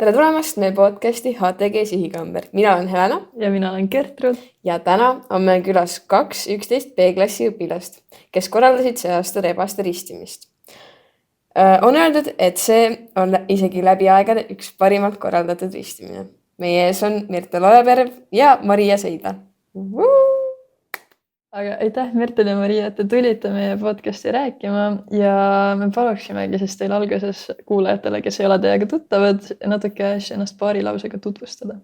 Tere tulemast meie podcasti HTG Sihikamber. Mina olen Helena ja mina olen Gertrud. Ja täna on meil külas 2 11 B-klassi õpilast, kes korraldasid see aasta rebaste ristimist. On öeldud, et see on isegi läbi aegade üks parimalt korraldatud ristimine. Meie ees on Mirtel Oleperv ja Maria Seidla. Aga aitäh Mirtel ja Maria, et te tulite meie podcasti rääkima ja me paluksimegi siis teil alguses kuulajatele, kes ei ole teiega tuttavad, natuke ennast paari lausega tutvustada.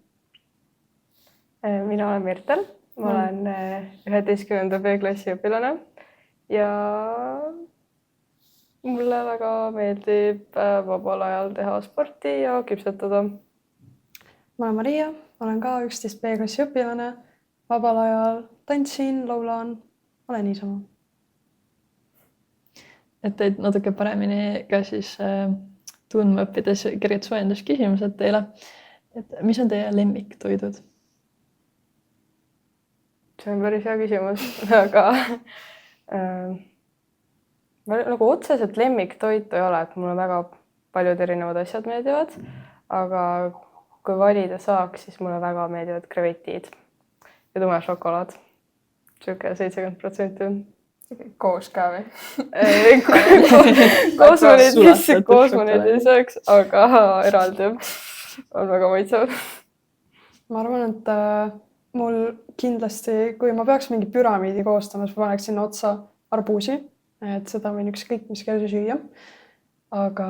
Mina olen Mirtel, ma olen 11. B-klassi õpilane ja mulle väga meeldib vabal ajal teha sporti ja küpsetada. Ma olen Maria, olen ka 11. B-klassi õpilane, vabal ajal tantsin, laulan, olen niisama. Et teid natuke paremini ka siis tundma õppides kergelt soojendus küsimused teile. Et mis on teie lemmiktoidud? See on päris hea küsimus, aga nagu otseselt lemmiktoitu ei ole, et mulle väga paljud erinevad asjad meeldivad, aga kui valida saaks, siis mulle väga meeldivad krevetid ja tume šokolaad. Siuke 70%. Koos ka või? Koos ma neid ei saaks, aga eraldi on väga maitsev. Ma arvan, et mul kindlasti, kui ma peaks mingi püramiidi koostama, siis ma paneks sinna otsa arbuusi, et seda võin ükskõik mis kell süüa. Aga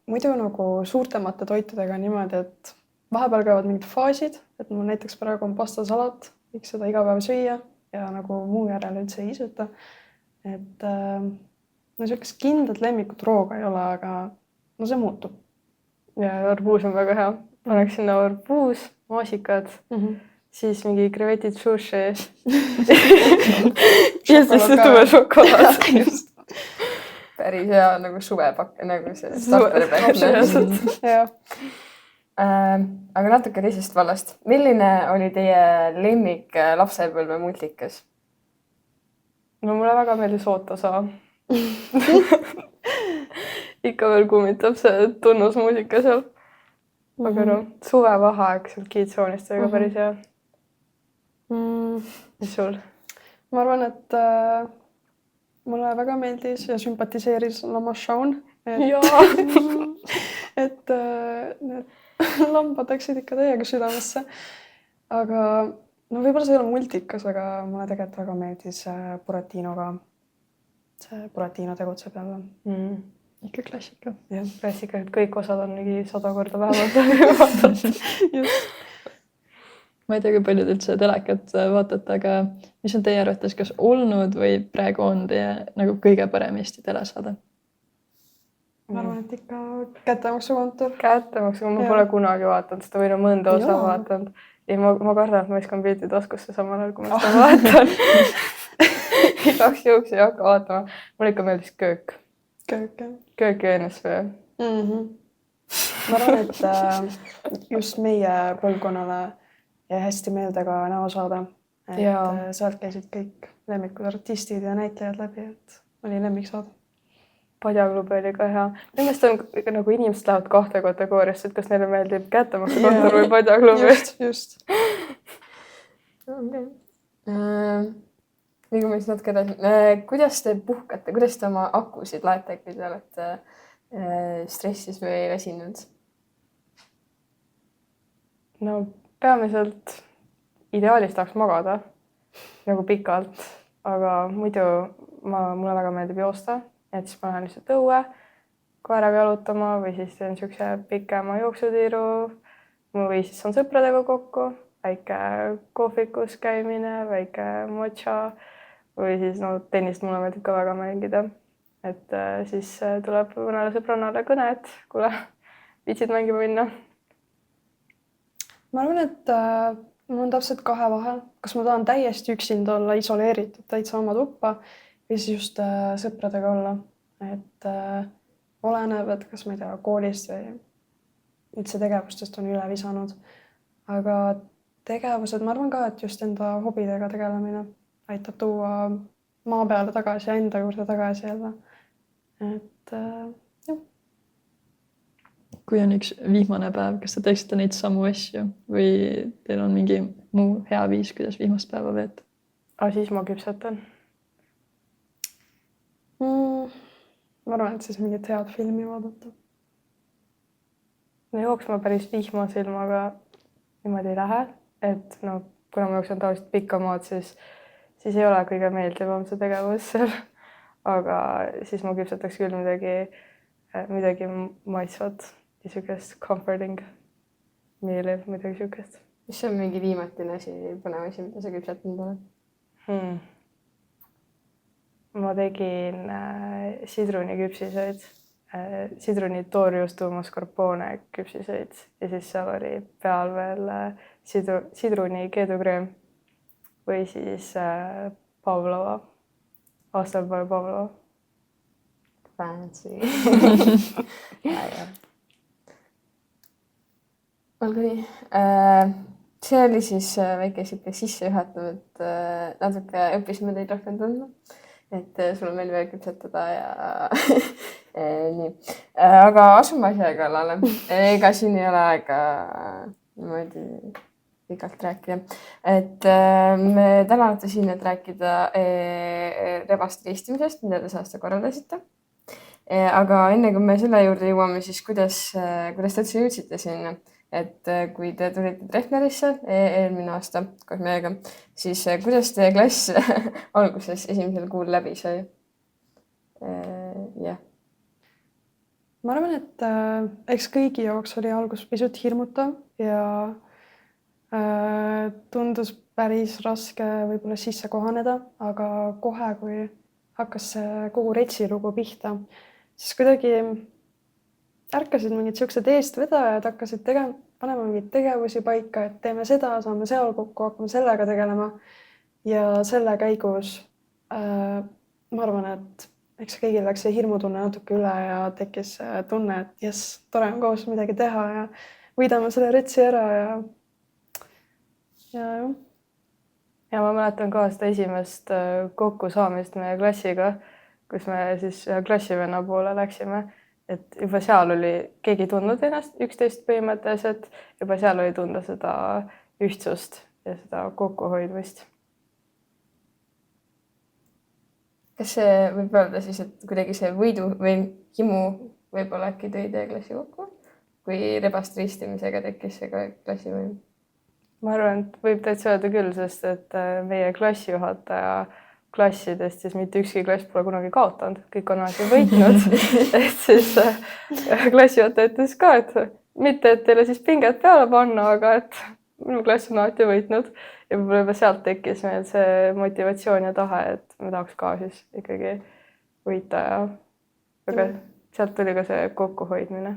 muidu nagu suurtemate toitudega niimoodi, et vahepeal käivad mingid faasid, et mul näiteks praegu on pastasalat, võiks seda iga päev süüa ja nagu muu järel üldse ei isuta. Et no sellist kindlat lemmikut rooga ei ole, aga no see muutub. Ja arbuus on väga hea. Paneks sinna arbuus, maasikad, siis mingi krevetid sushi ja siis tume šokolaad. Päris hea nagu suvepakk, nagu see starterpäev. Aga natuke teisest vallast. Milline oli teie lemmik lapsepõlve multikas? No mulle väga meeldis Ootosa. Ikka veel kummitab see tunnusmuusika seal. Aga no, suvevaheaeg sealt Kiitsoonist oli ka päris hea. Mis sul? Ma arvan, et mulle väga meeldis ja sümpatiseeris Lama Shaun. Et need lambad läksid ikka täiega südamesse. Aga no võib-olla see ei ole multikas, aga mulle tegelikult väga meeldis Buratino ka. See Buratino tegutseb jälle. Ikka klassika. Jah, klassika, et kõik osad on mingi 100 korda vähemalt. Just. Ma ei tea, kui palju te üldse telekat vaatate, aga mis on teie arvates kas olnud või praegu on teie nagu kõige parem Eesti telesaade? Ma arvan, et ikka kättemaksukontor. Kättemaksukontor, ma pole kunagi vaatanud, seda või no mõnda osa vaatanud. Ja ma kardan, et ma iskan pildi taskusse samal ajal, kui ma seda vaatan. Igaks jooks ei hakka vaatama. Mulle ikka meeldis Köök. Köök ja NSV. Ma arvan, et just meie põlvkonnale jäi hästi meelde ka näosaade. Et sealt käisid kõik lemmikud artistid ja näitlejad läbi, et oli lemmiksaade. Padjaklubi oli ka hea. Nimest on nagu inimesed lähevad 2 kategooriast, et kas neile meeldib kättemaksukontor või padjaklubi. Just. Liigume siis natuke edasi. Kuidas te puhkate? Kuidas te oma akusid laete, kui te olete stressis või väsinud? No peamiselt ideaalis tahaks magada nagu pikalt, aga muidu mulle väga meeldib joosta. Et siis ma lähen lihtsalt õue koeraga jalutama või siis teen siukse pikema jooksutiiru või siis on sõpradega kokku, väike kohvikus käimine, väike matša või siis tennist mulle meeldib ka väga mängida. Et siis tuleb mõnele sõbrannale kõne, et kuule, viitsid mängima minna. Ma arvan, et mul on täpselt 2 vahel. Kas ma tahan täiesti üksinda olla isoleeritud täitsa oma tuppa või siis just sõpradega olla. Et oleneb, et kas ma ei tea, koolist või üldse tegevustest on üle visanud. Aga tegevused, ma arvan ka, et just enda hobidega tegelemine aitab tuua maa peale tagasi ja enda juurde tagasi jälle. Et jah. kui on üks vihmane päev, kas te teeksite neid samu asju või teil on mingi muu hea viis, kuidas vihmast päeva veeta? Siis ma küpsetan. Ma arvan, et siis mingit head filmi vaadata. No jooksma päris vihmase ilmaga niimoodi ei lähe, et no kuna ma jooksen tavaliselt pikka maad, siis ei ole kõige meeldivam see tegevus seal. Aga siis ma küpsetaks küll midagi maitsvat ja niisugust comforting meali, midagi niisugust. Mis on mingi viimatine asi, põnev asi, mida sa küpsetanud oled? Ma tegin sidruniküpsiseid, sidruni toorjuustu mascarpone küpsiseid ja siis seal oli peal veel sidruni keedukreem või siis Pavlova, aastapäeva Pavlova. Fancy. Olgu nii. See oli siis väike siuke sissejuhatav, et natuke õppisime teid rohkem tundma. Et sul on veel küpsetada ja nii. Aga asume asja kallale. Ega siin ei ole aega niimoodi pikalt rääkida. Et me täna olete siin, et rääkida rebaste ristimisest, mida te see aasta korraldasite. Aga enne kui me selle juurde jõuame, siis kuidas te üldse jõudsite sinna? Et kui te tulite Treffnerisse eelmine aasta koos meiega, siis kuidas teie klass alguses esimesel kuul läbi sai? Jah. Ma arvan, et eks kõigi jaoks oli algus pisut hirmutav ja tundus päris raske võib-olla sisse kohaneda, aga kohe, kui hakkas see kogu retsi lugu pihta, siis kuidagi ärkasid mingid siuksed eestvedajad, hakkasid panema mingeid tegevusi paika, et teeme seda, saame seal kokku, hakkame sellega tegelema. Ja selle käigus ma arvan, et eks kõigil läks see hirmutunne natuke üle ja tekkis tunne, et jess, tore on koos midagi teha ja võidame selle retsi ära ja. Ja ma mäletan ka seda esimest kokkusaamist meie klassiga, kus me siis klassivenna poole läksime. Et juba seal oli, keegi tundnud ennast üksteist põhimõtteliselt, juba seal oli tunda seda ühtsust ja seda kokkuhoidmist. Kas see võib öelda siis, et kuidagi see võidu või himu võib-olla äkki tõi teie klassi kokku, kui rebaste ristimisega tekkis see ka klassivõim? Ma arvan, et võib täitsa öelda küll, sest et meie klassijuhataja klassidest siis mitte ükski klass pole kunagi kaotanud, kõik on alati võitnud. Et siis klassijuhataja ütles ka, et mitte, et teile siis pinget peale panna, aga et minu klass on alati võitnud. Ja võib-olla juba sealt tekkis meil see motivatsioon ja tahe, et me tahaks ka siis ikkagi võita ja aga sealt tuli ka see kokkuhoidmine.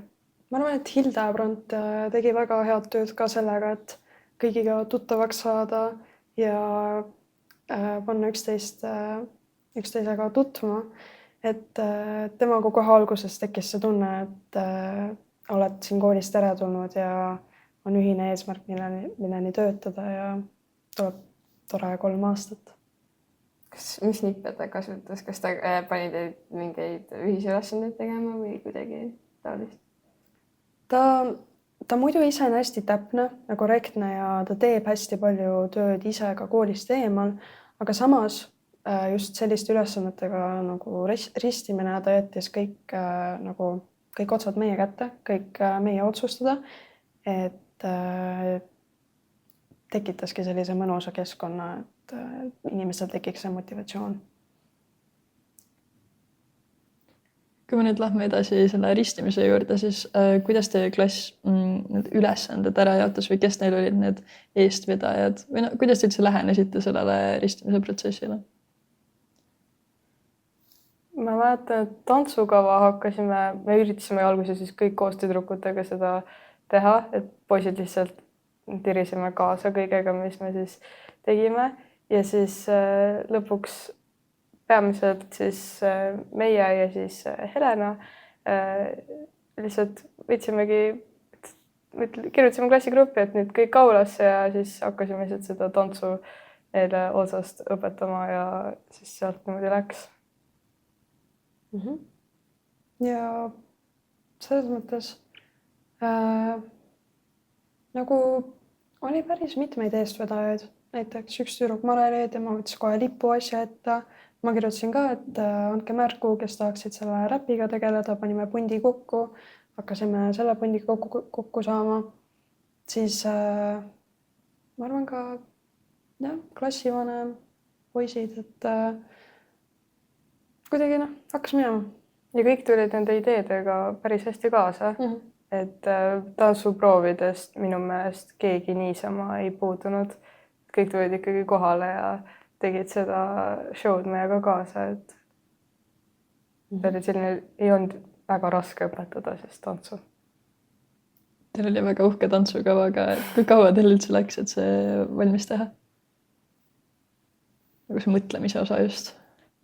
Ma arvan, et Hilda Brandt tegi väga head tööd ka sellega, et kõigiga tuttavaks saada ja panna üksteisega tutvuma, et tema kogu alguses tekkis see tunne, et oled siin koolis teretulnud ja on ühine eesmärk, milleni töötada ja tuleb tore 3 aastat. Mis nippe ta kasutas? Kas ta pani teid mingeid ühisülesandeid tegema või kuidagi taolist? Ta muidu ise on hästi täpne ja korrektne ja ta teeb hästi palju tööd ise ka koolist eemal, aga samas just selliste ülesannetega nagu ristimine, ta jättis kõik otsad meie kätte, kõik meie otsustada, et tekitaski sellise mõnusa keskkonna, et inimestel tekiks see motivatsioon. Kui me nüüd lähme edasi selle ristimise juurde, siis kuidas teie klass need ülesanded ära jaotas või kes neil olid need eestvedajad või kuidas te üldse lähenesite sellele ristimise protsessile? Ma mäletan, et tantsukava me üritasime alguses siis kõik koos tüdrukutega seda teha, et poisid lihtsalt tirisime kaasa kõigega, mis me siis tegime ja siis lõpuks peamiselt siis meie ja siis Helena lihtsalt kirjutasime klassigruppi, et nüüd kõik aulasse ja siis hakkasime lihtsalt seda tantsu neile otsast õpetama ja siis sealt niimoodi läks. Ja selles mõttes Nagu oli päris mitmeid eestvedajaid, näiteks üks tüdruk Mareli, tema võttis kohe lipuasja ette. Ma kirjutasin ka, et andke märku, kes tahaksid selle räpiga tegeleda, panime pundi kokku, hakkasime selle pundi kokku saama. Siis ma arvan ka jah, klassivanem, poisid, et kuidagi hakkas minema. Ja kõik tulid nende ideedega päris hästi kaasa. Et tantsuproovidest minu meelest keegi niisama ei puudunud. Kõik tulid ikkagi kohale ja tegid seda show'd meiega kaasa, et selline ei olnud väga raske õpetada siis tantsu. Teil oli väga uhke tantsukava, aga kui kaua teil üldse läks, et see valmis teha? Nagu see mõtlemise osa just.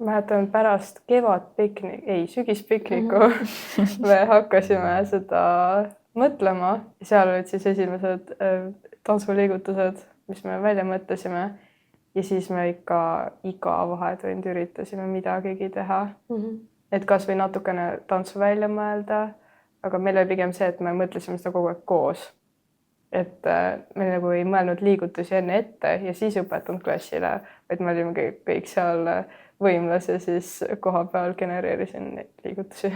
Mäletan pärast sügispikniku me hakkasime seda mõtlema ja seal olid siis esimesed tantsuliigutused, mis me välja mõtlesime ja siis me ikka iga vahetund üritasime midagigi teha. Et kas või natukene tantsu välja mõelda, aga meil oli pigem see, et me mõtlesime seda kogu aeg koos. Et me nagu ei mõelnud liigutusi enne ette ja siis õpetanud klassile, vaid me olime kõik seal võimlas ja siis koha peal genereerisin neid liigutusi.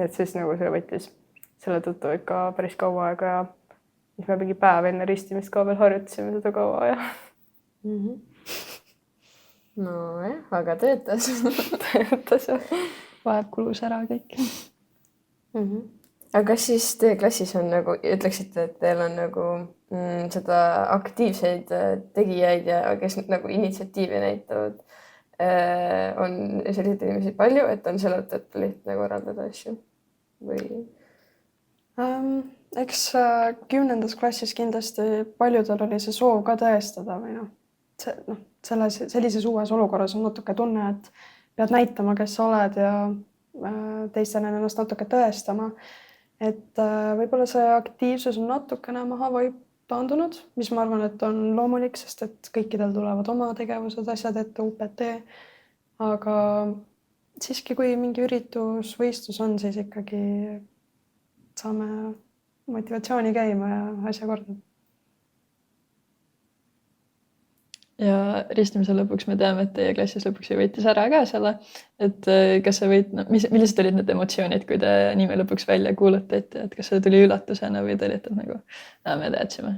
Et siis nagu see võttis selle tõttu ikka päris kaua aega ja siis me mingi päev enne ristimist ka veel harjutasime seda kaua ja. Nojah, aga töötas. Töötas jah. Vahev kulus ära kõik. Aga kas siis teie klassis on nagu, ütleksite, et teil on nagu seda aktiivseid tegijaid ja kes nagu initsiatiivi näitavad, on selliseid inimesi palju, et on sellelt lihtne korraldada asju või? Eks 10. klassis kindlasti paljudel oli see soov ka tõestada või sellises uues olukorras on natuke tunne, et pead näitama, kes sa oled ja teistele ennast natuke tõestama. Et võib-olla see aktiivsus on natukene maha või taandunud, mis ma arvan, et on loomulik, sest et kõikidel tulevad oma tegevused, asjad ette, UPT. Aga siiski, kui mingi üritus, võistlus on, siis ikkagi saame motivatsiooni käima ja asja korda. Ja ristimise lõpuks me teame, et teie klassis lõpuks võitis ära ka selle, et kas see millised olid need emotsioonid, kui te nime lõpuks välja kuulutati, et kas see tuli üllatusena või te olite nagu, me teadsime?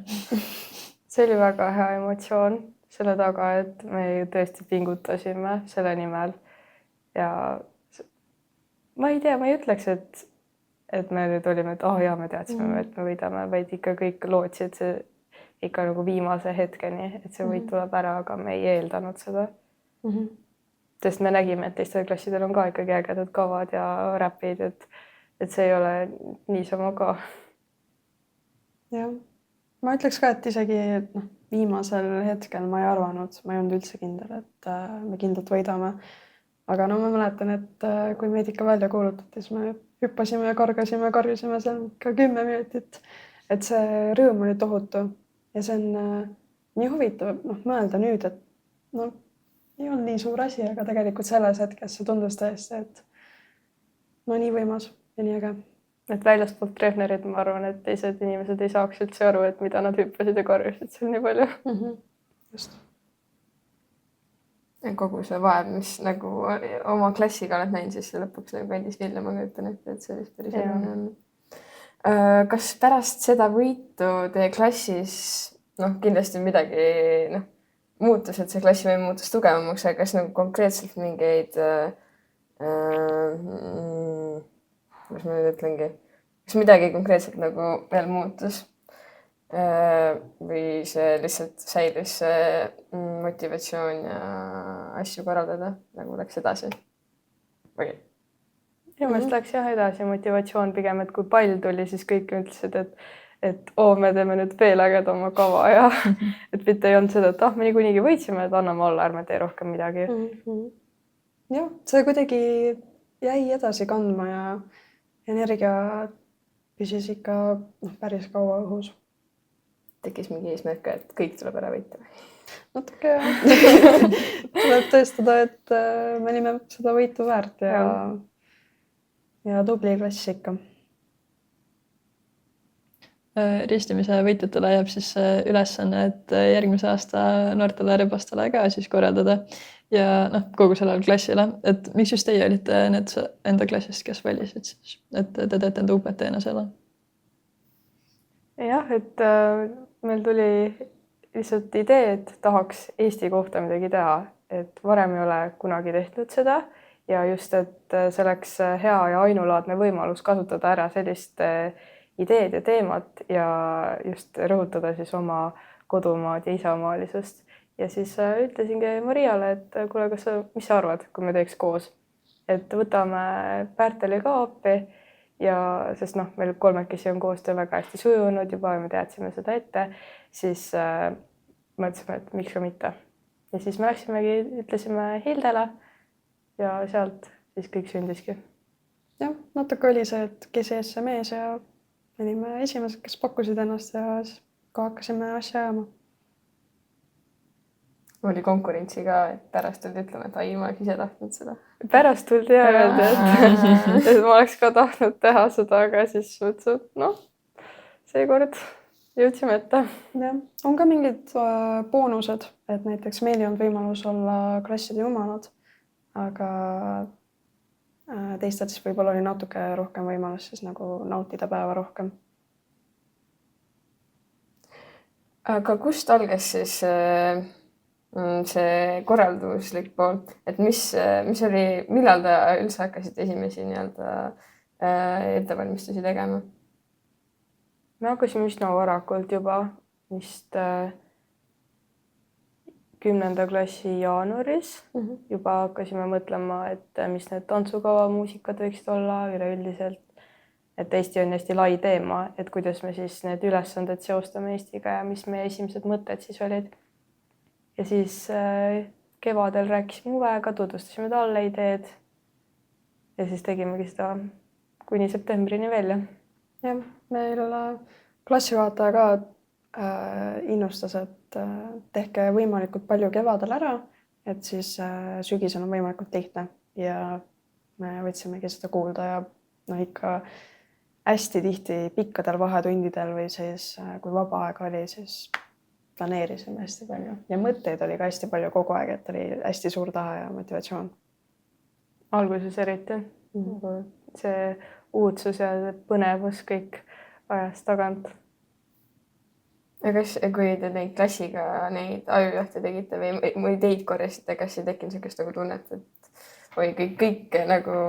See oli väga hea emotsioon selle taga, et me tõesti pingutasime selle nimel ja ma ei tea, ma ei ütleks, et me nüüd olime, et me teadsime, et me võidame, vaid ikka kõik lootsid see ikka nagu viimase hetkeni, et see võit tuleb ära, aga me ei eeldanud seda. Sest me nägime, et teistel klassidel on ka ikkagi ägedad kavad ja räpid, et see ei ole niisama ka. Jah, ma ütleks ka, et isegi viimasel hetkel ma ei arvanud, ma ei olnud üldse kindel, et me kindlalt võidame. Aga ma mäletan, et kui meid ikka välja kuulutati, siis me hüppasime ja karjusime seal ka 10 minutit, et see rõõm oli tohutu. Ja see on nii huvitav mõelda nüüd, et ei olnud nii suur asi, aga tegelikult selles hetkes see tundus tõesti, et nii võimas ja nii äge. Et väljastpoolt treenerid, ma arvan, et teised inimesed ei saaks üldse aru, et mida nad hüppasid ja karjusid seal nii palju. Just. Ja kogu see vaev, mis nagu oma klassiga oled näinud, siis see lõpuks nagu kandis vilja, ma kujutan ette, et see vist päris enne on. Kas pärast seda võitu teie klassis kindlasti midagi muutus, et see klassivõim muutus tugevamaks, aga kas nagu konkreetselt mingeid kuidas ma nüüd ütlengi, kas midagi konkreetselt nagu veel muutus või see lihtsalt säilis motivatsioon ja asju korraldada, nagu läks edasi või? Minu meelest läks jah edasi motivatsioon pigem, et kui pall tuli, siis kõik ütlesid, et me teeme nüüd veel ägedama kava ja et mitte ei olnud seda, et me niikuinii võitsime, et anname olla, ärme tee rohkem midagi. Jah, see kuidagi jäi edasi kandma ja energia püsis ikka päris kaua õhus. Tekkis mingi eesmärk, et kõik tuleb ära võita? Natuke jah. Tuleb tõestada, et me olime seda võitu väärt ja tubli klass ikka. ristimise võitjatele jääb siis ülesanne, et järgmise aasta noortele rebastele ka siis korraldada ja noh, kogu sellele klassile, et miks just teie olite need enda klassist, kes valisid siis, et te teete enda UPT-na selle? jah, et meil tuli lihtsalt idee, et tahaks Eesti kohta midagi teha, et varem ei ole kunagi tehtud seda ja just, et see oleks hea ja ainulaadne võimalus kasutada ära sellist ideed ja teemat ja just rõhutada siis oma kodumaad ja isamaalisust. Ja siis ütlesingi Mariale, et kuule, mis sa arvad, kui me teeks koos, et võtame Pärteli ka appi ja sest noh, meil kolmekesi on koostöö väga hästi sujunud juba ja me teadsime seda ette, siis mõtlesime, et miks ka mitte. Ja siis me läksimegi, ütlesime Hildele ja sealt siis kõik sündiski. jah, natuke oli see, et kes ees, see mees ja olime esimesed, kes pakkusid ennast ja siis ka hakkasime asja ajama. Oli konkurentsi ka, et pärast tuldi ütlema, et ai, ma oleks ise tahtnud seda. Pärast tuldi ja öelda, et ma oleks ka tahtnud teha seda, aga siis mõtlesin, et noh, seekord jõudsime ette. jah, on ka mingid boonused, et näiteks meil ei olnud võimalus olla klasside jumalad, aga teistel siis võib-olla oli natuke rohkem võimalus siis nagu nautida päeva rohkem. Aga kust algas siis see korralduslik pool, et mis oli, millal te üldse hakkasid esimesi nii-öelda ettevalmistusi tegema? Me hakkasime üsna varakult juba, vist 10. klassi jaanuaris juba hakkasime mõtlema, et mis need tantsukava muusikad võiksid olla üleüldiselt, et Eesti on hästi lai teema, et kuidas me siis need ülesanded seostame Eestiga ja mis meie esimesed mõtted siis olid. Ja siis kevadel rääkisime Uvega, tutvustasime talle ideed ja siis tegimegi seda kuni septembrini välja. jah, meil klassijuhataja ka innustas, et tehke võimalikult palju kevadel ära, et siis sügisel on võimalikult lihtne ja me võtsimegi seda kuulda ja noh, ikka hästi tihti pikkadel vahetundidel või siis kui vaba aeg oli, siis planeerisime hästi palju ja mõtteid oli ka hästi palju kogu aeg, et oli hästi suur tahe ja motivatsioon. Alguses eriti. See uudsus ja põnevus kõik ajas tagant. Ja kas, kui te neid klassiga neid ajujuhte tegite või teid korjasite, kas ei tekkinud sellist nagu tunnet, et või kõik nagu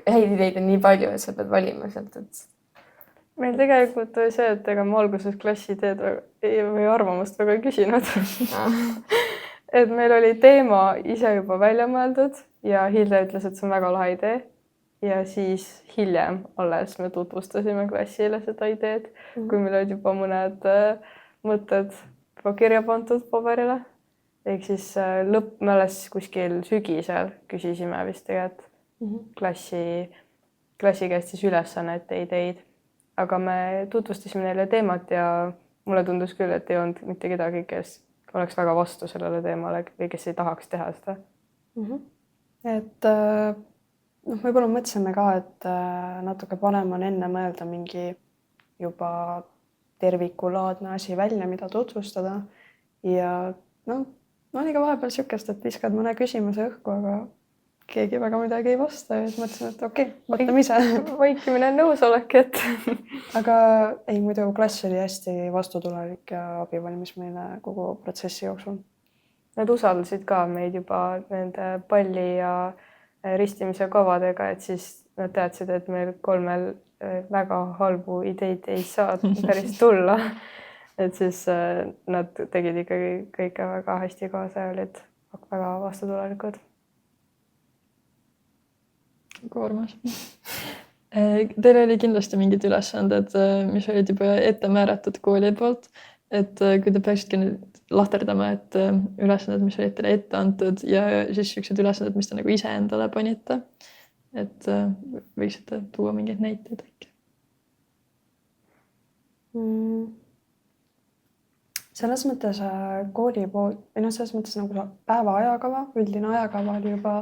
häid ideid on nii palju, et sa pead valima sealt, et meil tegelikult oli see, et ega ma alguses klassi ideed või arvamust väga ei küsinud. Et meil oli teema ise juba välja mõeldud ja Hilde ütles, et see on väga lahe idee. Ja siis hiljem alles me tutvustasime klassile seda ideed, kui meil olid juba mõned mõtted juba kirja pandud paberile. Ehk siis me alles kuskil sügisel küsisime vist tegelikult klassi käest siis ülesannet ja ideid. Aga me tutvustasime neile teemat ja mulle tundus küll, et ei olnud mitte kedagi, kes oleks väga vastu sellele teemale või kes ei tahaks teha seda. Et võib-olla mõtlesime ka, et natuke parem on enne mõelda mingi juba tervikulaadne asi välja, mida tutvustada. Ja oli ka vahepeal sükest, et viskad mõne küsimuse õhku, aga keegi väga midagi ei vasta ja siis mõtlesin, et okei, mõtleme ise. Vaikimine on nõusolek, et aga ei, muidu klass oli hästi vastutulelik ja abivalmis meile kogu protsessi jooksul. Nad usaldasid ka meid juba nende palli ja ristimise kavadega, et siis nad teadsid, et meil kolmel väga halbu ideid ei saa päris tulla. Et siis nad tegid ikkagi kõike väga hästi kaasa ja olid väga vastutulelikud. Koormas. Teil oli kindlasti mingid ülesanded, mis olid juba ette määratud kooli poolt, et kui te peaksitki nüüd lahterdama, et ülesanded, mis olid teile ette antud ja siis sellised ülesanded, mis te nagu ise endale panite, et võiksite tuua mingeid näiteid äkki? Selles mõttes kooli poolt, või selles mõttes nagu päeva ajakava, üldine ajakava oli juba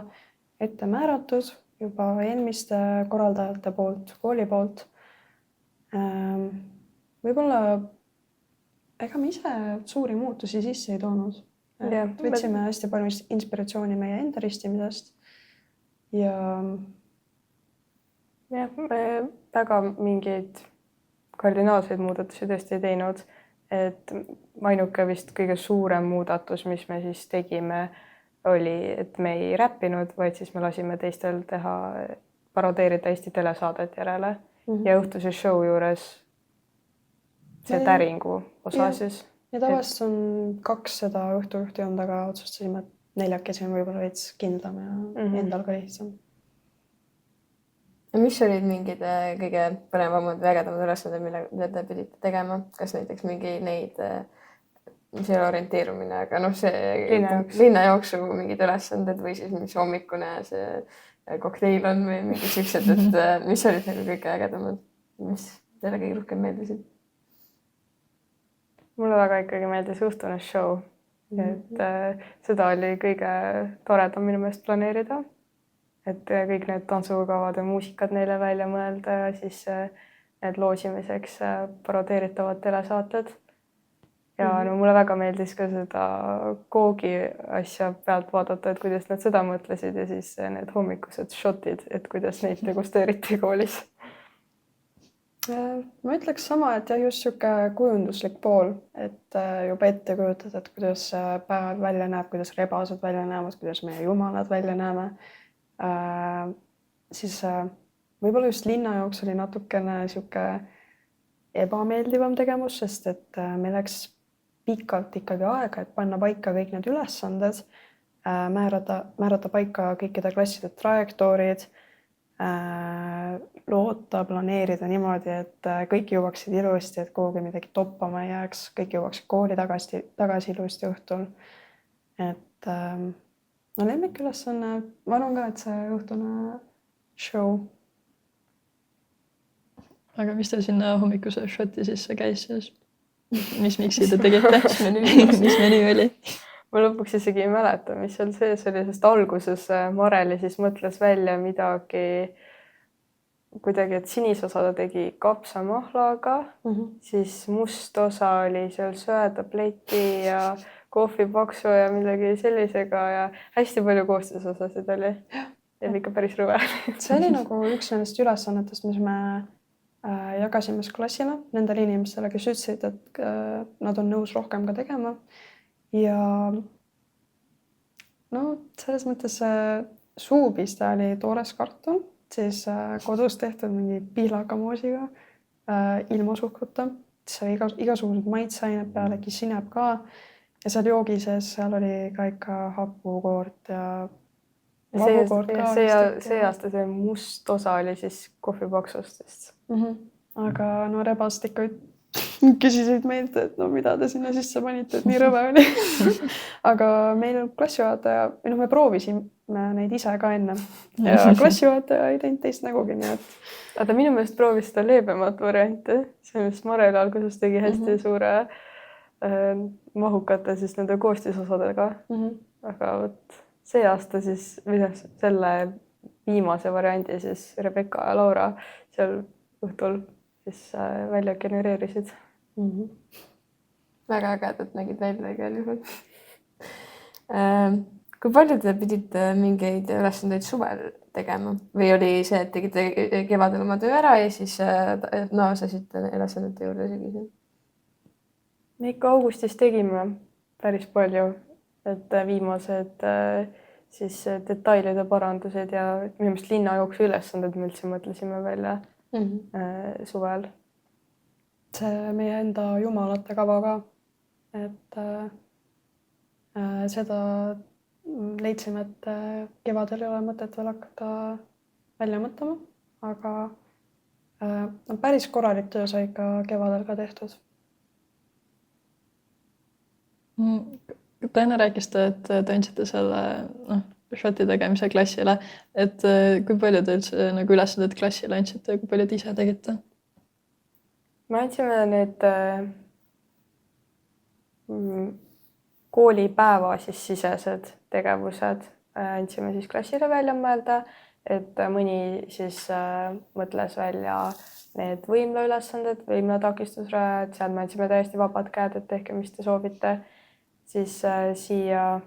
ette määratud, juba eelmiste korraldajate poolt, kooli poolt. võib-olla ega me ise suuri muutusi sisse ei toonud. Jah, Võtsime hästi palju inspiratsiooni meie enda ristimisest ja jah, me väga mingeid kardinaalseid muudatusi tõesti ei teinud, et ainuke vist kõige suurem muudatus, mis me siis tegime, oli, et me ei räppinud, vaid siis me lasime teistel teha, parodeerida Eesti telesaadet järele ja õhtuse show juures see täringu osa siis. Ja tavaliselt on 2 seda õhtujuhti olnud, aga otsustasime, et 4 on võib-olla veits kindlam ja endal ka lihtsam. Ja mis olid mingid kõige põnevamad või ägedamad ülesanded, mida te pidite tegema? Kas näiteks mingi neid, mis ei ole orienteerumine, aga noh, see linnajooksu mingid ülesanded või siis mis hommikune see kokteil on või mingid siuksed, et mis olid nagu kõige ägedamad, mis teile kõige rohkem meeldisid? Mulle väga ikkagi meeldis õhtune show, et seda oli kõige toredam minu meelest planeerida, et kõik need tantsukavad ja muusikad neile välja mõelda ja siis need loosimiseks parodeeritavad telesaated. Ja no mulle väga meeldis ka seda koogi asja pealt vaadata, et kuidas nad seda mõtlesid ja siis need hommikused shotid, et kuidas neid degusteeriti koolis. Ma ütleks sama, et jah, just sihuke kujunduslik pool, et juba ette kujutada, et kuidas päev välja näeb, kuidas rebased välja näevad, kuidas meie jumalad välja näeme. Siis võib-olla just linnajooks oli natukene sihuke ebameeldivam tegevus, sest et meil läks pikalt ikkagi aega, et panna paika kõik need ülesanded, määrata paika kõikide klasside trajektoorid, loota, planeerida niimoodi, et kõik jõuaksid ilusti, et kuhugi midagi toppama ei jääks, kõik jõuaksid kooli tagasi ilusti õhtul. Et no lemmikülesanne, ma arvan ka, et see õhtune show. Aga mis teil sinna hommikuse shoti sisse käis siis? Mis miksi te tegite? Mis menü oli? Ma lõpuks isegi ei mäleta, mis seal sees oli, sest alguses Mareli siis mõtles välja midagi kuidagi, et sinisosa ta tegi kapsamahlaga, siis must osa oli seal söetableti ja kohvipaksu ja midagi sellisega ja hästi palju koostisosasid oli. Ja ikka päris rõve. See oli nagu üks nendest ülesannetest, mis me jagasime klassile nendele inimestele, kes ütlesid, et nad on nõus rohkem ka tegema. Ja no selles mõttes suupiste oli toores kartul, siis kodus tehtud mingi pihlakamoosiga ilma suhkruta. See oli igasugused maitseained pealegi, sinep ka. Ja seal joogi sees, seal oli ka ikka hapukoort ja vahukoort ka. See aasta see must osa oli siis kohvipaksust. Aga no rebast ikka küsisid meilt, et no mida te sinna sisse panite, et nii rõve oli. Aga meil klassijuhataja, me proovisime neid ise ka enne ja klassijuhataja ei teinud teist nägugi, nii et. Aga minu meelest proovis seda leebemat varianti, see mis Marel alguses tegi hästi suure mahukate siis nende koostisosadega. Aga võt see aasta siis, selle viimase variandi siis Rebecca ja Laura seal õhtul siis välja genereerisid. Väga ägedad nägid välja igal juhul. Kui palju te pidite mingeid ülesandeid suvel tegema? Või oli see, et tegite kevadel oma töö ära ja siis naasesite ülesannete juurde sügisel? Me ikka augustis tegime päris palju, et viimased siis detailide parandused ja minu meelest linnajooksu ülesanded me üldse mõtlesime välja suvel. See meie enda jumalate kava ka, et seda leidsime, et kevadel ei ole mõtet veel hakata välja mõtlema, aga päris korralik töö sai ka kevadel ka tehtud. Te enne rääkisite, et te andsite selle shoti tegemise klassile, et kui palju te üldse nagu ülesanded klassile andsite ja kui palju te ise tegite? Me andsime need koolipäeva siis sisesed tegevused, andsime siis klassile välja mõelda, et mõni siis mõtles välja need võimlaülesanded, võimlatakistusrajad, seal me andsime täiesti vabad käed, et tehke, mis te soovite. Siis siia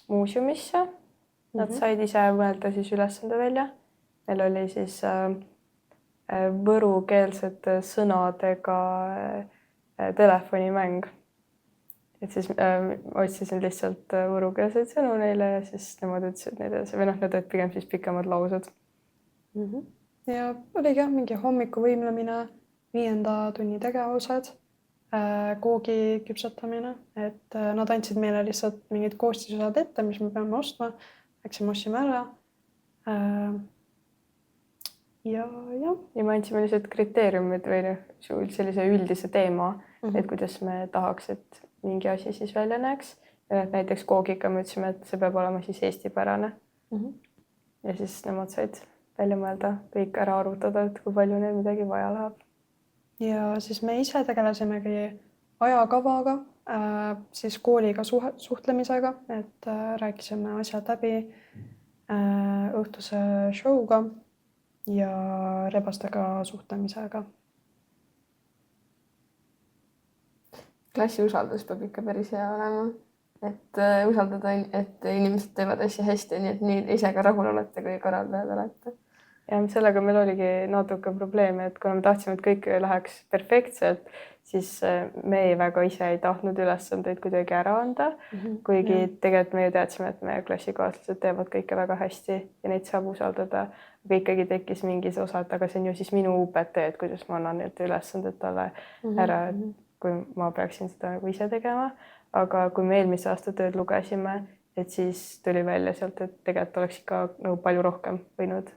muuseumisse nad said ise mõelda siis ülesande välja. Meil oli siis võrukeelsete sõnadega telefonimäng. Et siis otsisin lihtsalt võrukeelseid sõnu neile ja siis nemad ütlesid neid edasi või need olid pigem siis pikemad laused. Ja oligi mingi hommikuvõimlemine, 5. tunni tegevused, koogi küpsetamine, et nad andsid meile lihtsalt mingid koostisosad ette, mis me peame ostma, läksime ostsime ära. Ja me andsime lihtsalt kriteeriumid või sellise üldise teema, et kuidas me tahaks, et mingi asi siis välja näeks. Ja näiteks koogika me ütlesime, et see peab olema siis eestipärane. Ja siis nemad said välja mõelda, kõik ära arvutada, et kui palju neil midagi vaja läheb. Ja siis me ise tegelesimegi ajakavaga, siis kooliga suhtlemisega, et rääkisime asjad läbi õhtuse showga ja rebastega suhtlemisega. Klassi usaldus peab ikka päris hea olema, et usaldada, et inimesed teevad asja hästi, nii et nii ise ka rahul olete, kui korraldajad olete. Ja sellega meil oligi natuke probleeme, et kuna me tahtsime, et kõik läheks perfektselt, siis me väga ise ei tahtnud ülesandeid kuidagi ära anda, kuigi tegelikult me ju teadsime, et meie klassikaaslased teevad kõike väga hästi ja neid saab usaldada. Aga ikkagi tekkis mingis osa, et aga see on ju siis minu UPT, et kuidas ma annan need ülesanded talle ära, kui ma peaksin seda nagu ise tegema. Aga kui me eelmise aasta tööd lugesime, et siis tuli välja sealt, et tegelikult oleks ikka nagu palju rohkem võinud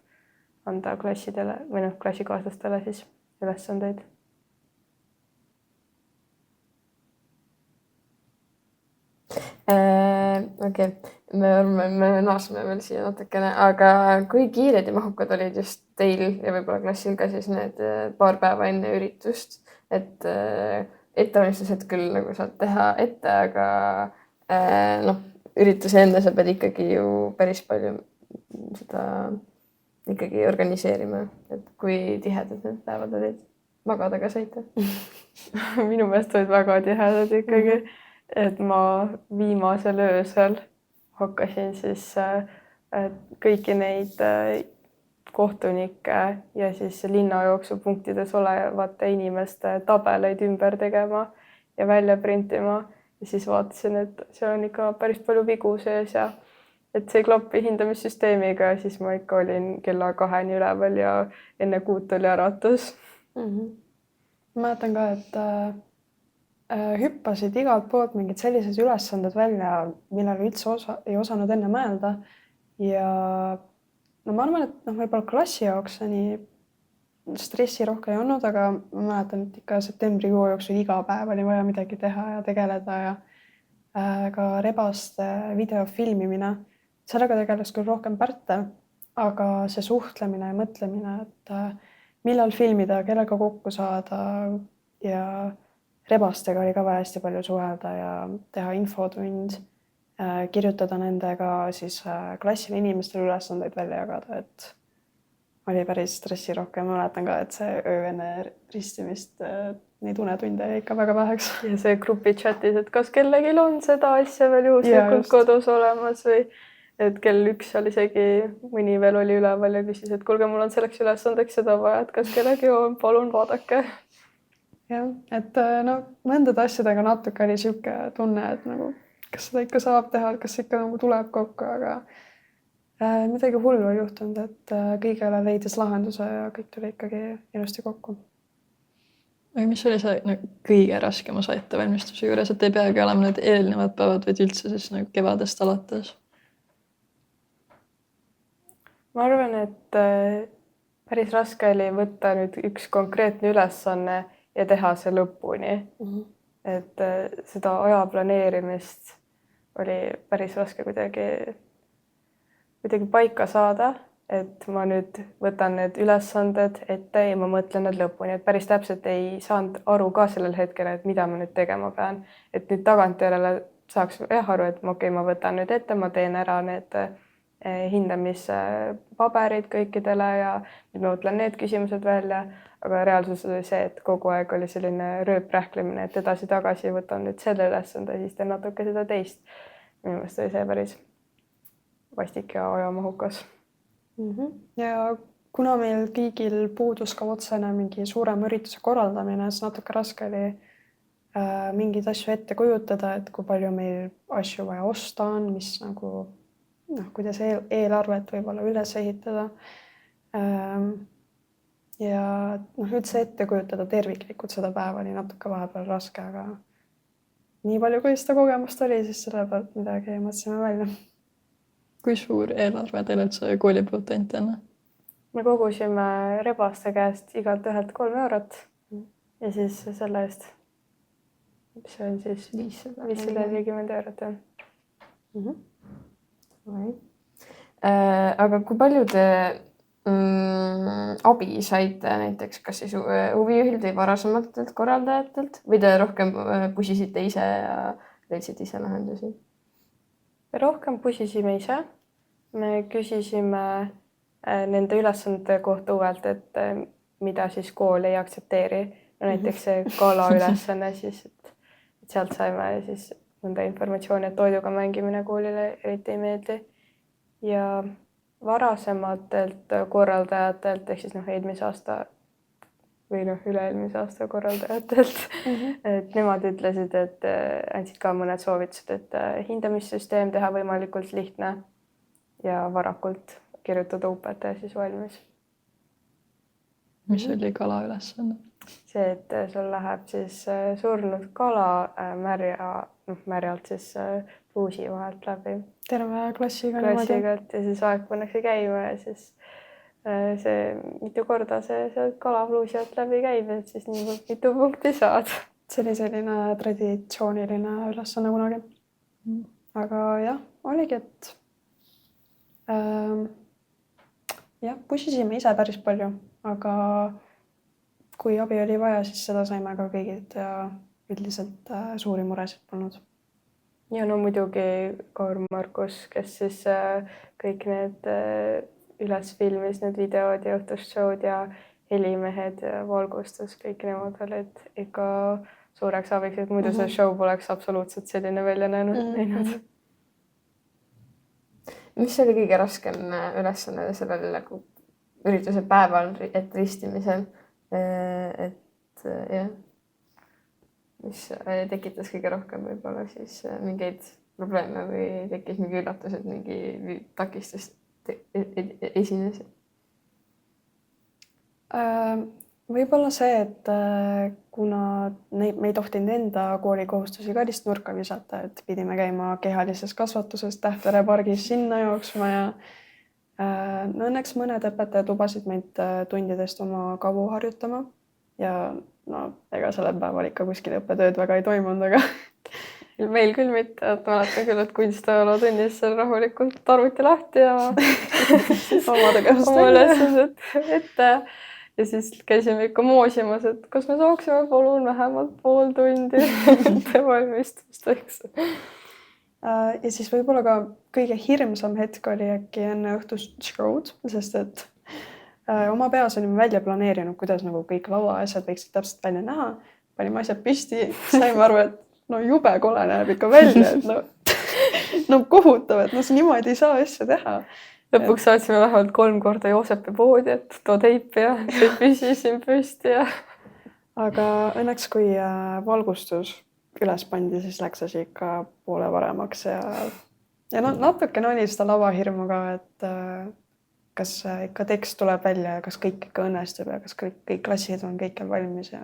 anda klassidele või klassikaaslastele siis ülesandeid. Okei, me naasme veel siia natukene, aga kui kiired ja mahukad olid just teil ja võib-olla klassil ka siis need paar päeva enne üritust, et ettevalmistused küll nagu saad teha ette, aga ürituse enne sa pead ikkagi ju päris palju seda ikkagi organiseerima, et kui tihedad need päevad olid, magada ka saite? Minu meelest olid väga tihedad ikkagi, et ma viimasel öösel hakkasin siis kõiki neid kohtunikke ja siis linnajooksupunktides olevate inimeste tabeleid ümber tegema ja välja printima ja siis vaatasin, et seal on ikka päris palju vigu sees ja et see ei klappi hindamissüsteemiga ja siis ma ikka olin kella 2-ni üleval ja enne 6 oli äratus. Ma mäletan ka, et hüppasid igalt poolt mingid sellised ülesanded välja, millele üldse ei osanud enne mõelda. Ja ma arvan, et võib-olla klassi jaoks nii stressirohke ei olnud, aga ma mäletan, et ikka septembrikuu jooksul iga päev oli vaja midagi teha ja tegeleda ja ka rebaste videofilmimine. Sellega tegeles küll rohkem Pärte, aga see suhtlemine ja mõtlemine, et millal filmida, kellega kokku saada ja rebastega oli ka vaja hästi palju suhelda ja teha infotund, kirjutada nendega siis klassile inimestele ülesandeid välja jagada, et oli päris stressirohke. Ma mäletan ka, et see öö enne ristimist neid unetunde jäi ikka väga väheks. Ja see grupi chatis, et kas kellelgi on seda asja veel juhuslikult kodus olemas või et kell 1 seal isegi mõni veel oli üleval ja küsis, et kuulge, mul on selleks ülesandeks seda vaja, et kas kellelgi on, palun vaadake. Jah, et mõndade asjadega natuke oli siuke tunne, et nagu, kas seda ikka saab teha, kas ikka nagu tuleb kokku, aga midagi hullu ei juhtunud, et kõigele leidis lahenduse ja kõik tuli ikkagi ilusti kokku. Aga mis oli see kõige raskem osa ettevalmistuse juures, et ei peagi olema need eelnevad päevad, vaid üldse siis kevadest alates? Ma arvan, et päris raske oli võtta nüüd üks konkreetne ülesanne ja teha see lõpuni. Et seda aja planeerimist oli päris raske kuidagi paika saada, et ma nüüd võtan need ülesanded ette ja ma mõtlen need lõpuni, et päris täpselt ei saanud aru ka sellel hetkel, et mida ma nüüd tegema pean. Et nüüd tagantjärele saaks aru, et okei, ma võtan nüüd ette, ma teen ära need hindamispaberid kõikidele ja nüüd ma mõtlen need küsimused välja, aga reaalsus oli see, et kogu aeg oli selline rööprähklemine, et edasi-tagasi võtan nüüd selle ülesande, siis teen natuke seda teist. Minu meelest oli see päris vastik ja ajamahukas. Ja kuna meil kõigil puudus ka otsene mingi suurema ürituse korraldamine, siis natuke raske oli mingeid asju ette kujutada, et kui palju meil asju vaja osta on, mis nagu kuidas eelarvet võib-olla üles ehitada. Ja üldse ette kujutada terviklikult seda päeva oli natuke vahepeal raske, aga nii palju, kui seda kogemust oli, siis selle pealt midagi mõtlesime välja. Kui suur eelarve teil üldse kooli poolt anti enne? Me kogusime rebaste käest igalt ühelt 3 eurot ja siis selle eest, mis on siis 540 eurot. Aga kui palju te abi saite näiteks kas siis huvijuhilt või varasematelt korraldajatelt või te rohkem pusisite ise ja leidsid ise lahendusi? Rohkem pusisime ise. Me küsisime nende ülesande kohta uuelt, et mida siis kool ei aktsepteeri. Näiteks see gala ülesanne siis, et sealt saime siis mõnda informatsiooni, et toiduga mängimine koolile eriti ei meeldi. Ja varasematelt korraldajatelt ehk siis eelmise aasta või üle-eelmise aasta korraldajatelt, et nemad ütlesid, et andsid ka mõned soovitused, et hindamissüsteem teha võimalikult lihtne ja varakult kirjutada õpetaja siis valmis. Mis oli kala ülesanne? See, et sul läheb siis surnud kala märjalt siis pluusi vahelt läbi. Terve klassiga. Ja siis aeg pannakse käima ja siis see mitu korda see kala pluusi alt läbi käib, et siis nii mitu punkti saad. See oli selline traditsiooniline ülesanne kunagi. Aga jah, oligi, et pusisime ise päris palju, aga kui abi oli vaja, siis seda saime ka kõigilt ja üldiselt suuri muresid polnud. Ja no muidugi Kaur Markus, kes siis kõik need üles filmis, need videod ja õhtusshowd ja helimehed ja valgustus, kõik nemad olid ikka suureks abiks, et muidu see show poleks absoluutselt selline välja näinud. Mis oli kõige raskem ülesanne sellel ürituse päeval, et ristimisel? Et jah, mis tekitas kõige rohkem võib-olla siis mingeid probleeme või tekkis mingi üllatus, et mingi takistus esines? Võib-olla see, et kuna me ei tohtinud enda koolikohustusi ka lihtsalt nurka visata, et pidime käima kehalises kasvatuses Tähtvere pargis sinna jooksma ja õnneks mõned õpetajad lubasid meid tundidest oma kavu harjutama ja ega sellel päeval ikka kuskil õppetööd väga ei toimunud, aga meil küll mitte, et mäletan küll, et kunstiajaloo tunnis seal rahulikult arvuti lahti ja oma tegevust ülesanded ette ja siis käisime ikka moosimas, et kas me saaksime palun vähemalt pool tundi valmistusteks. Ja siis võib-olla ka kõige hirmsam hetk oli äkki enne õhtust show'd, sest et oma peas olime välja planeerinud, kuidas nagu kõik lauaasjad võiksid täpselt välja näha. Panime asjad püsti, saime aru, et jube kole näeb ikka välja, et kohutav, et see niimoodi ei saa asja teha. Lõpuks saatsime vähemalt 3 korda Joosepi poodi, et too teipi ja püsisin püsti ja. Aga õnneks, kui valgustus üles pandi, siis läks asi ikka poole paremaks ja natukene oli seda lavahirmu ka, et kas ikka tekst tuleb välja ja kas kõik ikka õnnestub ja kas kõik klassid on kõikjal valmis.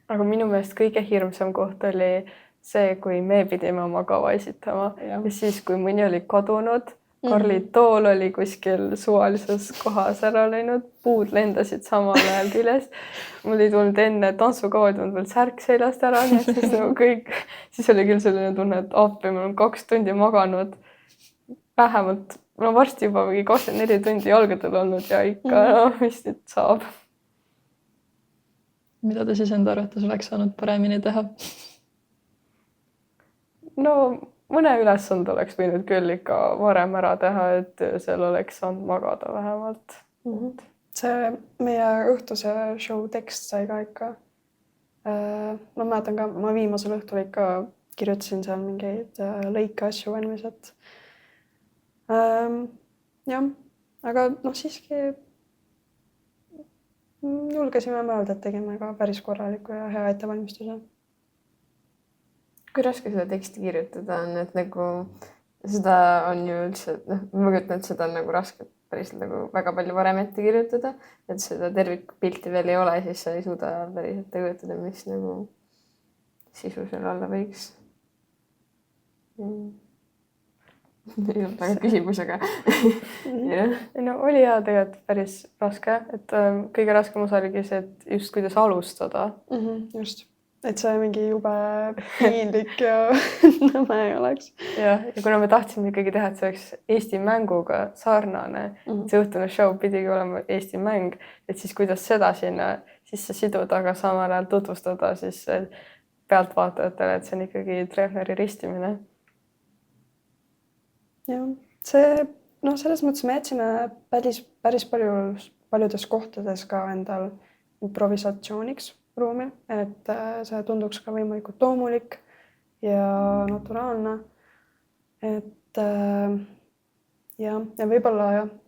Aga minu meelest kõige hirmsam koht oli see, kui me pidime oma kava esitama ja siis, kui mõni oli kadunud, Karli tool oli kuskil suvalises kohas ära läinud, puud lendasid samal ajal küljest. Mul ei tulnud enne tantsukava, ei tulnud veel särk seljast ära, nii et siis kõik. Siis oli küll selline tunne, et appi, mul on 2 tundi maganud. Vähemalt, varsti juba 24 tundi jalgadel olnud ja ikka, mis nüüd saab. Mida te siis enda arvates oleks saanud paremini teha? No mõne ülesande oleks võinud küll ikka varem ära teha, et seal oleks saanud magada vähemalt. See meie õhtuse show tekst sai ka ikka. Ma mäletan ka, ma viimasel õhtul ikka kirjutasin seal mingeid lõike asju valmis, et jah, aga siiski julgesime mõelda, et tegime ka päris korraliku ja hea ettevalmistuse. Kui raske seda teksti kirjutada on, et nagu seda on ju üldse, ma kujutan, et seda on nagu raske päris nagu väga palju varem ette kirjutada, et seda tervikpilti veel ei ole, siis sa ei suuda päris ette kujutada, mis nagu sisu seal olla võiks. Ei olnud väga küsimus, aga No oli hea tegelikult päris raske, et kõige raskem osa oligi see, et just kuidas alustada. Just. Et see mingi jube piinlik ja nõme ei oleks. Ja kuna me tahtsime ikkagi teha, et see oleks Eesti mänguga sarnane, see õhtune show pidigi olema Eesti mäng, et siis kuidas seda sinna sisse siduda, aga samal ajal tutvustada siis pealtvaatajatele, et see on ikkagi Treffneri ristimine. Ja see, selles mõttes me jätsime päris paljudes kohtades ka endal improvisatsiooniks ruumi, et see tunduks ka võimalikult loomulik ja naturaalne. Et ja võib-olla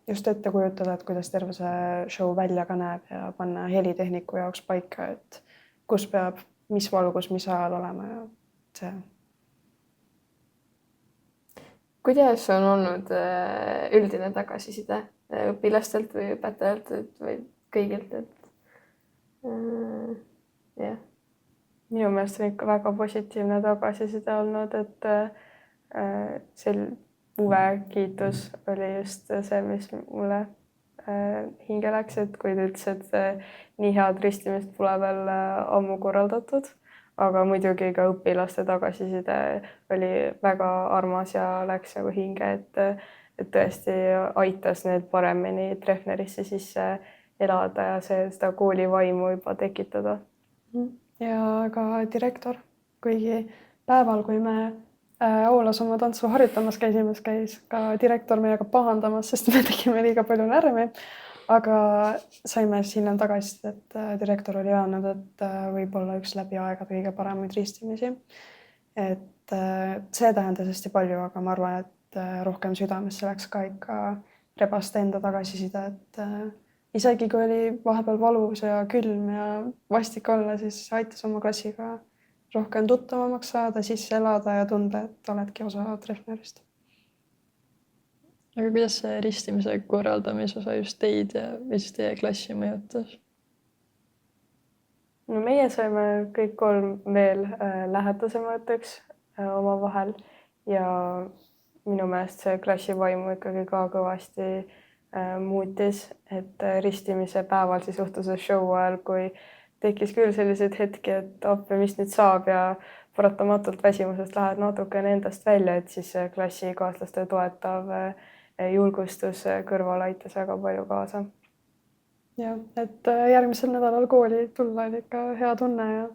just ette kujutada, et kuidas terve see show välja ka näeb ja panna helitehniku jaoks paika, et kus peab, mis valgus, mis ajal olema ja see. Kuidas on olnud üldine tagasiside õpilastelt või õpetajalt või kõigilt, jah. Minu meelest on ikka väga positiivne tagasiside olnud, et sel Uwe kiitus oli just see, mis mulle hinge läks, et kui ta ütles, et nii head ristimist pole veel ammu korraldatud, aga muidugi ka õpilaste tagasiside oli väga armas ja läks nagu hinge, et tõesti aitas need paremini Treffnerisse sisse elada ja seda koolivaimu juba tekitada. Ja ka direktor, kuigi päeval, kui me Aulas oma tantsu harjutamas käisime, käis ka direktor meiega pahandamas, sest me tegime liiga palju lärmi. Aga saime hiljem tagasisidet, et direktor oli öelnud, et võib-olla üks läbi aegade kõige paremaid ristimisi. Et see tähendas hästi palju, aga ma arvan, et rohkem südamesse läks ka ikka rebaste enda tagasiside, et isegi kui oli vahepeal valus ja külm ja vastik olla, siis aitas oma klassiga rohkem tuttavamaks saada, sisse elada ja tunda, et oledki osa Treffnerist. Aga kuidas see ristimise korraldamise osa just teid või siis teie klassi mõjutas? No meie saime kõik 3 veel lähedasemateks omavahel ja minu meelest see klassivaimu ikkagi ka kõvasti muutis, et ristimise päeval siis õhtuse show ajal, kui tekkis küll selliseid hetki, et appi, mis nüüd saab ja paratamatult väsimusest lähed natukene endast välja, et siis klassikaaslaste toetav julgustus kõrval aitas väga palju kaasa. Ja, et järgmisel nädalal kooli tulla oli ikka hea tunne ja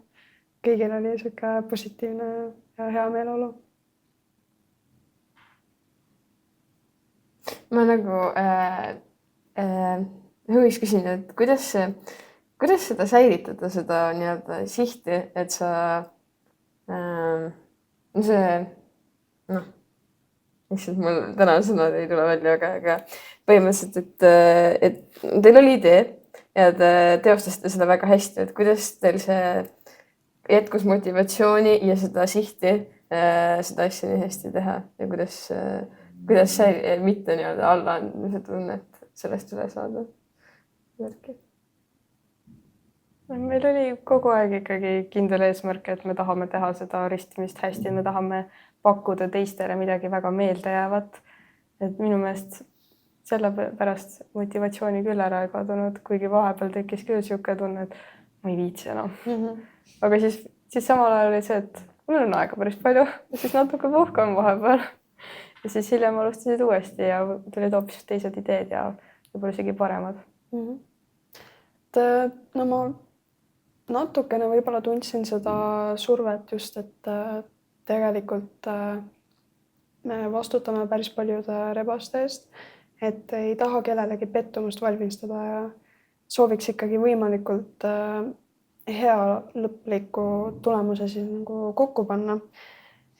kõigil oli siuke positiivne ja hea meeleolu. Ma nagu huvis küsin, et kuidas seda säilitada, seda nii-öelda sihti, et sa lihtsalt mul täna sõnad ei tule välja, aga põhimõtteliselt, et teil oli idee ja te teostasite seda väga hästi, et kuidas teil see jätkus motivatsiooni ja seda sihti, seda asja nii hästi teha ja kuidas mitte nii-öelda allaandmise tunnet sellest üle saada? Meil oli kogu aeg ikkagi kindel eesmärk, et me tahame teha seda ristimist hästi, me tahame pakkuda teistele midagi väga meeldejäävat. Et minu meelest sellepärast motivatsiooni küll ära ei kadunud, kuigi vahepeal tekkis küll siuke tunne, et ma ei viitsi enam. Aga siis samal ajal oli see, et mul on aega päris palju ja siis natuke puhkan vahepeal. Ja siis hiljem alustasid uuesti ja tulid hoopis teised ideed ja võib-olla isegi paremad. No ma natukene võib-olla tundsin seda survet just, et tegelikult me vastutame päris paljude rebaste eest, et ei taha kellelegi pettumust valmistada ja sooviks ikkagi võimalikult hea lõpliku tulemuse siis nagu kokku panna.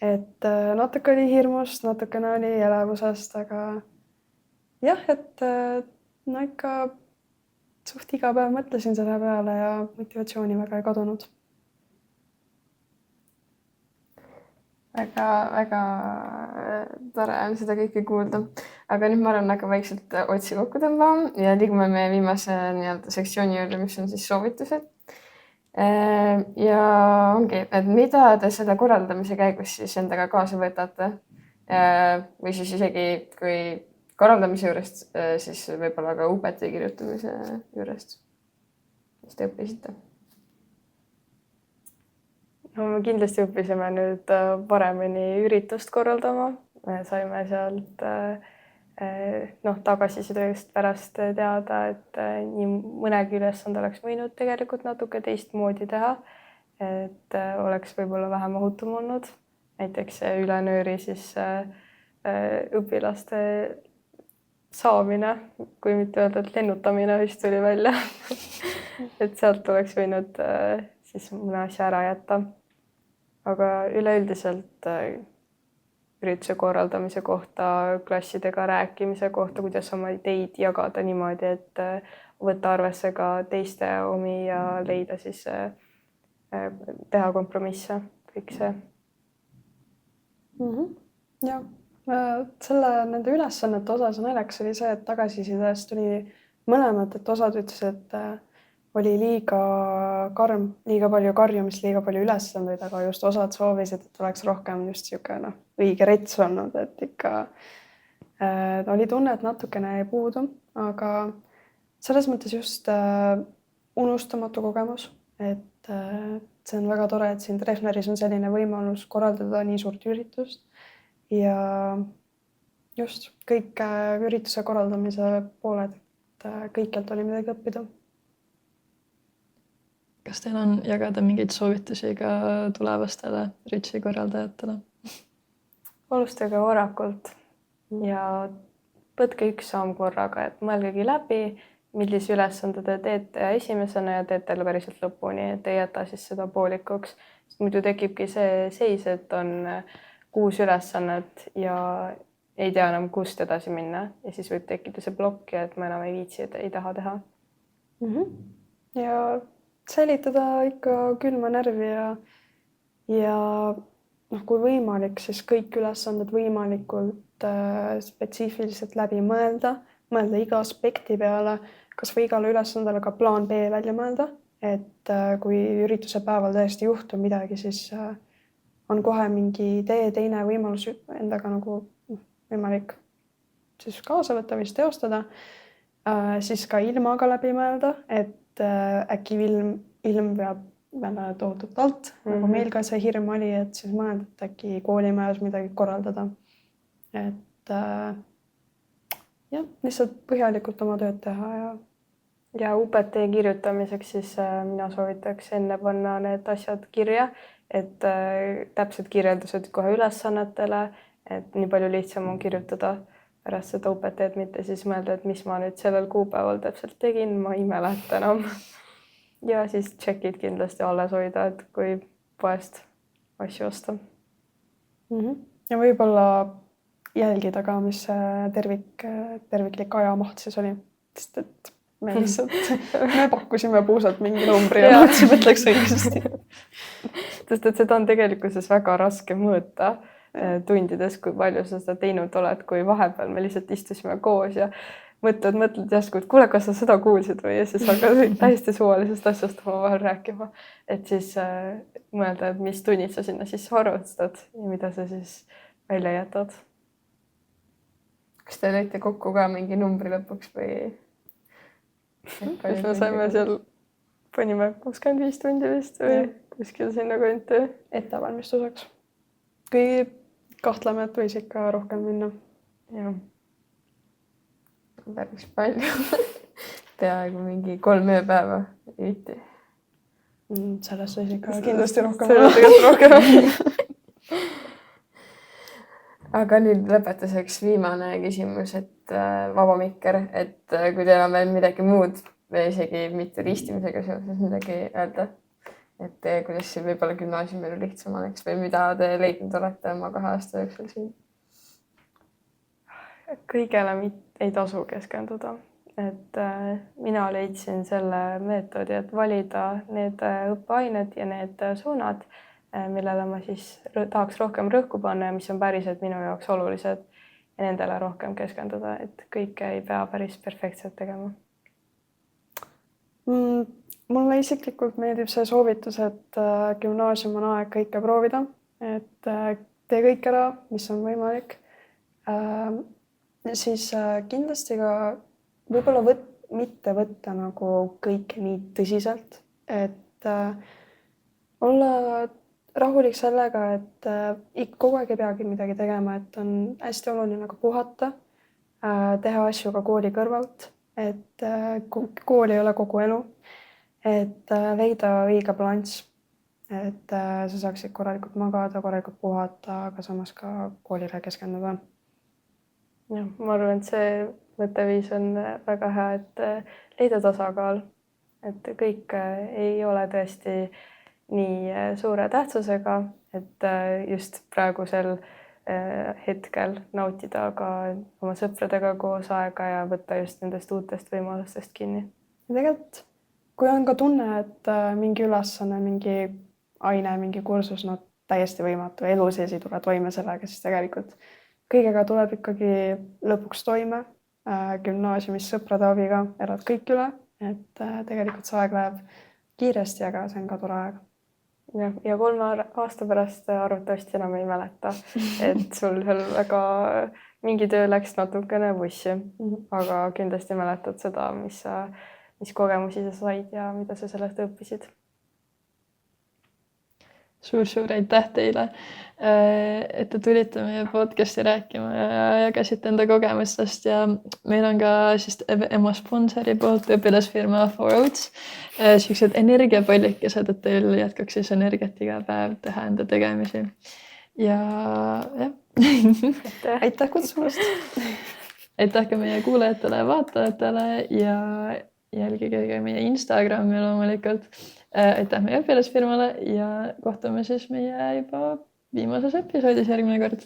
Et natuke oli hirmust, natukene oli elevusest, aga jah, et no ikka suht iga päev mõtlesin selle peale ja motivatsiooni väga ei kadunud. Väga tore on seda kõike kuulda. Aga nüüd ma arvan, hakka vaikselt otsi kokku tõmbama ja liigume meie viimase nii-öelda sektsiooni juurde, mis on siis soovitused. Ja ongi, et mida te selle korraldamise käigus siis endaga kaasa võtate? Või siis isegi kui korraldamise juurest, siis võib-olla ka UPT kirjutamise juurest, mis te õppisite? No me kindlasti õppisime nüüd paremini üritust korraldama. Me saime sealt tagasisidest pärast teada, et nii mõnegi ülesande oleks võinud tegelikult natuke teistmoodi teha, et oleks võib-olla vähem ohutum olnud. Näiteks üle nööri siis õpilaste saamine, kui mitte öelda, et lennutamine vist tuli välja. Et sealt oleks võinud siis mõne asja ära jätta. Aga üleüldiselt ürituse korraldamise kohta, klassidega rääkimise kohta, kuidas oma ideid jagada niimoodi, et võtta arvesse ka teiste omi ja leida siis teha kompromisse, kõik see. Ja nende ülesannete osas naljakas oli see, et tagasisidest tuli mõlemat, et osad ütles, et oli liiga karm, liiga palju karjumist, liiga palju ülesandeid, aga just osad soovisid, et oleks rohkem just niisugune õige rets olnud, et ikka oli tunne, et natukene jäi puudu, aga selles mõttes just unustamatu kogemus, et see on väga tore, et siin Treffneris on selline võimalus korraldada nii suurt üritust ja just kõik ürituse korraldamise pooled, et kõikjalt oli midagi õppida. Kas teil on jagada mingeid soovitusi ka tulevastele ürituse korraldajatele? Alustage varakult ja võtke üks samm korraga, et mõelgegi läbi, millise ülesande te teete esimesena ja teete päriselt lõpuni, et ei jäta siis seda poolikuks. Muidu tekibki see seis, et on 6 ülesannet ja ei tea enam, kust edasi minna ja siis võib tekkida see plokk ja et ma enam ei viitsi, et ei taha teha. Ja säilitada ikka külma närvi ja kui võimalik, siis kõik ülesanded võimalikult spetsiifiliselt läbi mõelda iga aspekti peale, kas või igale ülesandele ka plaan B välja mõelda, et kui ürituse päeval tõesti juhtub midagi, siis on kohe mingi teine võimalus endaga nagu võimalik siis kaasa võtta või teostada, siis ka ilmaga läbi mõelda, et äkki ilm veab jälle tohutult alt, nagu meil ka see hirm oli, et siis mõelda, et äkki koolimajas midagi korraldada. Et jah, lihtsalt põhjalikult oma tööd teha ja UPT kirjutamiseks siis mina soovitaks enne panna need asjad kirja, et täpsed kirjeldused kohe ülesannetele, et nii palju lihtsam on kirjutada pärast seda UPT-d, mitte siis mõelda, et mis ma nüüd sellel kuupäeval täpselt tegin, ma ei mäleta enam. Ja siis checkid kindlasti alles hoida, et kui poest asju osta. Ja võib-olla jälgida ka, mis terviklik ajamaht siis oli. Sest et me pakkusime puusalt mingi numbri ja mõtlesime, et läks õigesti. Sest et seda on tegelikkuses väga raske mõõta tundides, kui palju sa seda teinud oled, kui vahepeal me lihtsalt istusime koos ja mõtled järsku, et kuule, kas sa seda kuulsid või ja siis hakkad täiesti suvalisest asjast omavahel rääkima. Et siis mõelda, et mis tunnid sa sinna siis arvestad ja mida sa siis välja jätad. Kas te lõite kokku ka mingi numbri lõpuks või? Me saime seal, panime 65 tundi vist või kuskil sinna kanti. Ettevalmistuseks. Kui kahtleme, et võis ikka rohkem minna. Jah. Päris palju. Peaaegu mingi 3 ööpäeva viiti. Sellest võis ikka kindlasti rohkem. Sellest rohkem. Aga nüüd lõpetuseks viimane küsimus, et vaba mikker, et kui teil on veel midagi muud või isegi mitte ristimisega seoses midagi öelda, et kuidas siin võib-olla gümnaasiumil lihtsam oleks või mida te leidnud olete oma 2 aasta jooksul siin? kõigele ei tasu keskenduda, et mina leidsin selle meetodi, et valida need õppeained ja need suunad, millele ma siis tahaks rohkem rõhku panna ja mis on päriselt minu jaoks olulised ja nendele rohkem keskenduda, et kõike ei pea päris perfektselt tegema. Mulle isiklikult meeldib see soovitus, et gümnaasium on aeg kõike proovida, et tee kõik ära, mis on võimalik. Siis kindlasti ka võib-olla mitte võtta nagu kõike nii tõsiselt, et olla rahulik sellega, et kogu aeg ei peagi midagi tegema, et on hästi oluline ka puhata, teha asju ka kooli kõrvalt, et kool ei ole kogu elu, et leida õige balanss, et sa saaksid korralikult magada, korralikult puhata, aga samas ka koolile keskenduda. Jah, ma arvan, et see mõtteviis on väga hea, et leida tasakaal, et kõik ei ole tõesti nii suure tähtsusega, et just praegusel hetkel nautida ka oma sõpradega koos aega ja võtta just nendest uutest võimalustest kinni. Ja tegelikult, kui on ka tunne, et mingi ülesanne, mingi aine, mingi kursus, no täiesti võimatu, elu sees ei tule toime sellega, siis tegelikult kõigega tuleb ikkagi lõpuks toime. Gümnaasiumis sõprade abiga elad kõik üle, et tegelikult see aeg läheb kiiresti, aga see on ka tore aeg. Ja 3 aasta pärast arvatavasti enam ei mäleta, et sul seal väga mingi töö läks natukene vussi, aga kindlasti mäletad seda, mis kogemusi sa said ja mida sa sellest õppisid. Suur aitäh teile, et te tulite meie podcasti rääkima ja jagasite enda kogemustest ja meil on ka siis EMO sponsori poolt õpilasfirma 4Oats sellised energiapallikesed, et teil jätkaks siis energiat iga päev teha enda tegemisi. Ja jah. Aitäh kutsumast. Aitäh ka meie kuulajatele ja vaatajatele ja jälgige ka meie Instagrami loomulikult. Aitäh meie õpilasfirmale ja kohtume siis meie juba viimases episoodis järgmine kord.